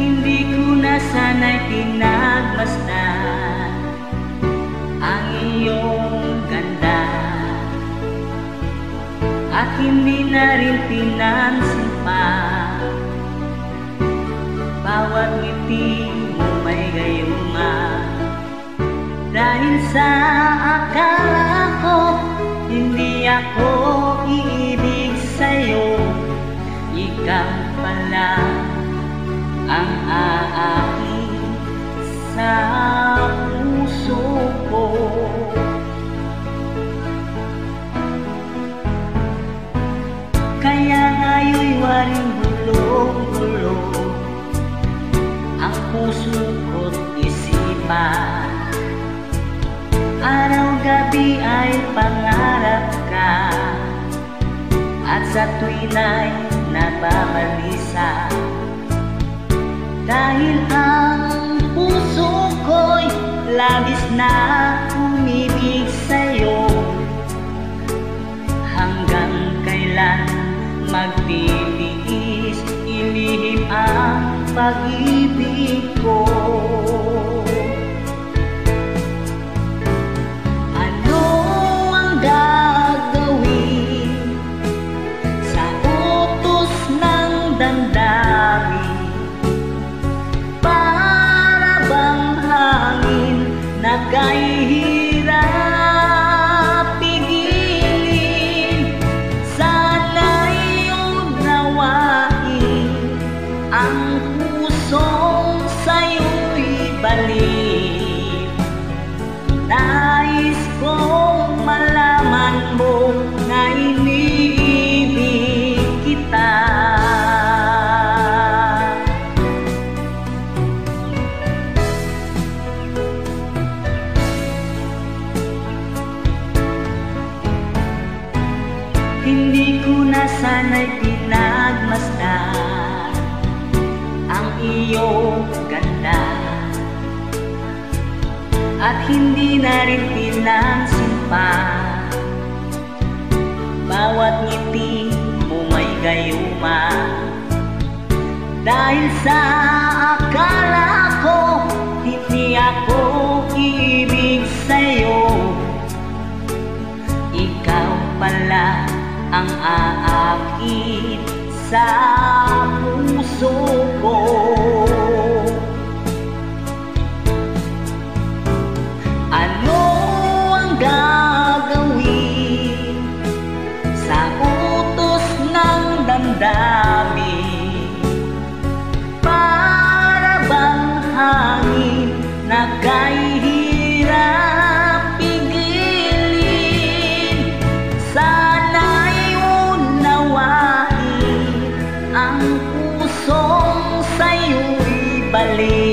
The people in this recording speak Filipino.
Hindi ko na sana'y pinagmasdan ang iyong ganda, at hindi na rin pinansin pa bawat ngiti mo may gayuma. Dahil sa akala ko hindi ako iibig sa'yo, ikaw pala ang aakin sa puso ko. Kaya nga'yo'y waring bulong-bulong ang puso ko't isipan. Araw-gabi ay pangarap ka, at sa tuwina'y nababalisa. Dahil ang puso ko'y labis na umibig sa'yo, hanggang kailan magtitiis ilihim ang pag-ibig ko. Ano ang gagawin sa utos ng damdamin? Para bang hangin na kahihirap pigilin? Sana'y unawain ang pusong sa'yo'y balik. Nais kong malaman mo na iniibig kita. Hindi ko na sana'y pinagmasdan ang iyong ganda, at hindi na rin pinansin pa bawat ngiti mo may gayuma. Dahil sa akala ko hindi ako iibig sa'yo, ikaw pala ang aakit sa puso ko. Ano ang gagawin sa utos ng damdamin? Para bang hangin na kahihirap pigilin? Sana'y unawain ang pusong sa'yo'y balik.